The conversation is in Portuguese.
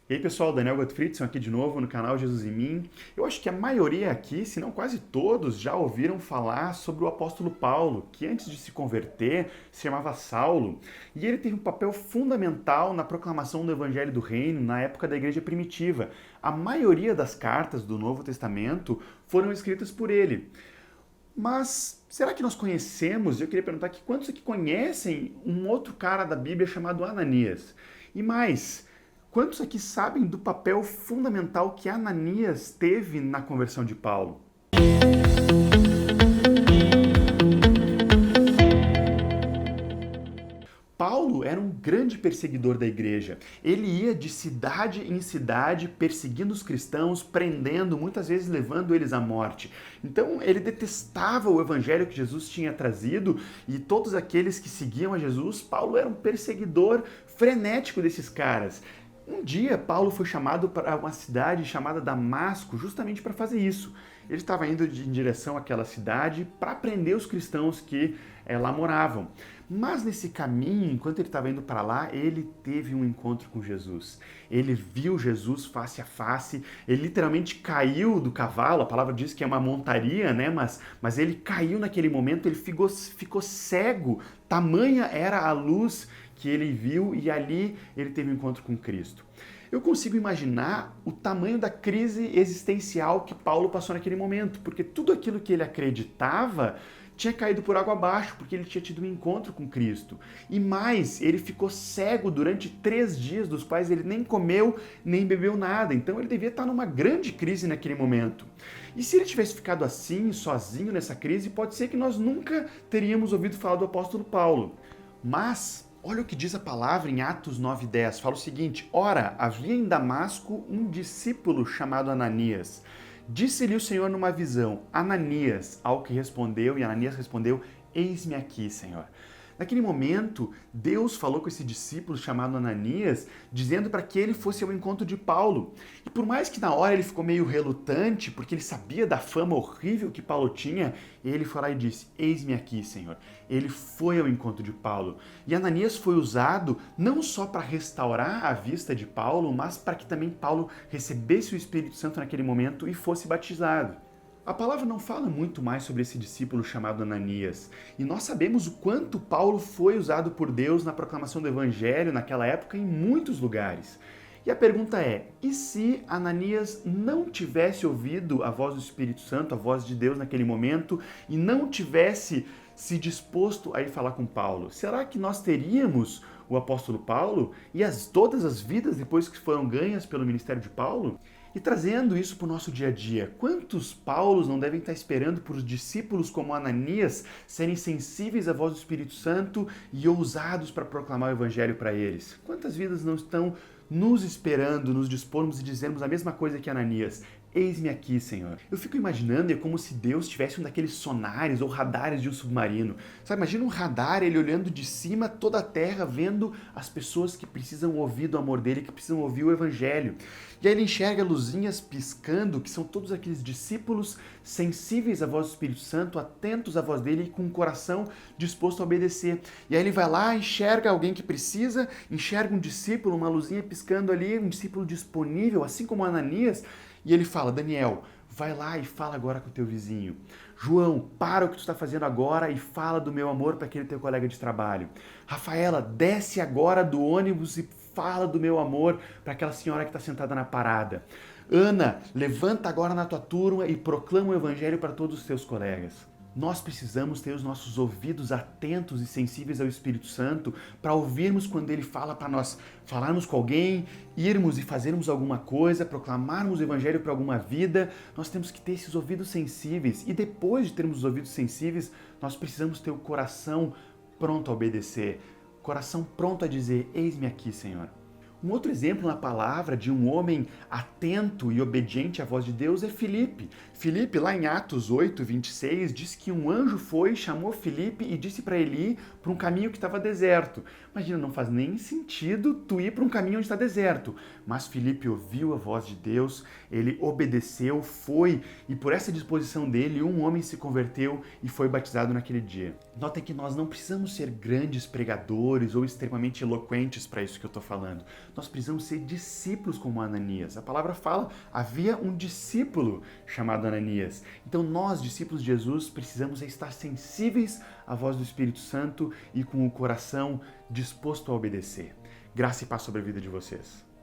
E aí pessoal, Daniel Gottfriedson aqui de novo no canal Jesus em Mim. Eu acho que a maioria aqui, se não quase todos, já ouviram falar sobre o apóstolo Paulo, que antes de se converter se chamava Saulo, e ele teve um papel fundamental na proclamação do Evangelho do Reino na época da igreja primitiva. A maioria das cartas do Novo Testamento foram escritas por ele. Mas será que nós conhecemos? Eu queria perguntar aqui, quantos aqui conhecem um outro cara da Bíblia chamado Ananias? E mais, quantos aqui sabem do papel fundamental que Ananias teve na conversão de Paulo? Paulo era um grande perseguidor da igreja. Ele ia de cidade em cidade perseguindo os cristãos, prendendo, muitas vezes levando eles à morte. Então ele detestava o evangelho que Jesus tinha trazido e todos aqueles que seguiam a Jesus. Paulo era um perseguidor frenético desses caras. Um dia, Paulo foi chamado para uma cidade chamada Damasco justamente para fazer isso. Ele estava indo em direção àquela cidade para prender os cristãos que lá moravam. Mas nesse caminho, enquanto ele estava indo para lá, ele teve um encontro com Jesus. Ele viu Jesus face a face, ele literalmente caiu do cavalo, a palavra diz que é uma montaria, né? Mas ele caiu naquele momento, ele ficou cego, tamanha era a luz que ele viu e ali ele teve um encontro com Cristo. Eu consigo imaginar o tamanho da crise existencial que Paulo passou naquele momento, porque tudo aquilo que ele acreditava tinha caído por água abaixo, porque ele tinha tido um encontro com Cristo. E mais, ele ficou cego durante 3 dias, dos quais ele nem comeu, nem bebeu nada. Então ele devia estar numa grande crise naquele momento. E se ele tivesse ficado assim, sozinho nessa crise, pode ser que nós nunca teríamos ouvido falar do apóstolo Paulo. Mas olha o que diz a palavra em Atos 9:10. Fala o seguinte: ora, havia em Damasco um discípulo chamado Ananias. Disse-lhe o Senhor numa visão, Ananias, ao que respondeu, e Ananias respondeu, eis-me aqui, Senhor. Naquele momento, Deus falou com esse discípulo chamado Ananias, dizendo para que ele fosse ao encontro de Paulo. E por mais que na hora ele ficou meio relutante, porque ele sabia da fama horrível que Paulo tinha, ele foi lá e disse, eis-me aqui, Senhor. Ele foi ao encontro de Paulo. E Ananias foi usado não só para restaurar a vista de Paulo, mas para que também Paulo recebesse o Espírito Santo naquele momento e fosse batizado. A palavra não fala muito mais sobre esse discípulo chamado Ananias, e nós sabemos o quanto Paulo foi usado por Deus na proclamação do Evangelho naquela época em muitos lugares. E a pergunta é, e se Ananias não tivesse ouvido a voz do Espírito Santo, a voz de Deus naquele momento, e não tivesse se disposto a ir falar com Paulo? Será que nós teríamos o apóstolo Paulo e todas as vidas depois que foram ganhas pelo ministério de Paulo? E trazendo isso para o nosso dia a dia, quantos Paulos não devem estar esperando por discípulos como Ananias serem sensíveis à voz do Espírito Santo e ousados para proclamar o Evangelho para eles? Quantas vidas não estão nos esperando, nos dispormos e dizermos a mesma coisa que Ananias? Eis-me aqui, Senhor. Eu fico imaginando, é como se Deus tivesse um daqueles sonares ou radares de um submarino. Sabe, imagina um radar, ele olhando de cima toda a terra, vendo as pessoas que precisam ouvir do amor dele, que precisam ouvir o Evangelho. E aí ele enxerga luzinhas piscando, que são todos aqueles discípulos sensíveis à voz do Espírito Santo, atentos à voz dele e com o coração disposto a obedecer. E aí ele vai lá, enxerga alguém que precisa, enxerga um discípulo, uma luzinha piscando ali, um discípulo disponível, assim como Ananias, e ele fala, Daniel, vai lá e fala agora com o teu vizinho. João, para o que tu está fazendo agora e fala do meu amor para aquele teu colega de trabalho. Rafaela, desce agora do ônibus e fala do meu amor para aquela senhora que está sentada na parada. Ana, levanta agora na tua turma e proclama o evangelho para todos os teus colegas. Nós precisamos ter os nossos ouvidos atentos e sensíveis ao Espírito Santo para ouvirmos quando ele fala para nós falarmos com alguém, irmos e fazermos alguma coisa, proclamarmos o Evangelho para alguma vida. Nós temos que ter esses ouvidos sensíveis e depois de termos os ouvidos sensíveis, nós precisamos ter o coração pronto a obedecer, coração pronto a dizer, eis-me aqui, Senhor. Um outro exemplo na palavra de um homem atento e obediente à voz de Deus é Filipe. Filipe, lá em Atos 8:26, diz que um anjo foi, chamou Filipe e disse para ele ir para um caminho que estava deserto. Imagina, não faz nem sentido tu ir para um caminho onde está deserto. Mas Filipe ouviu a voz de Deus, ele obedeceu, foi, e por essa disposição dele, um homem se converteu e foi batizado naquele dia. Notem que nós não precisamos ser grandes pregadores ou extremamente eloquentes para isso que eu estou falando. nós precisamos ser discípulos como Ananias. A palavra fala, havia um discípulo chamado Ananias. Então nós, discípulos de Jesus, precisamos estar sensíveis à voz do Espírito Santo e com o coração disposto a obedecer. Graça e paz sobre a vida de vocês.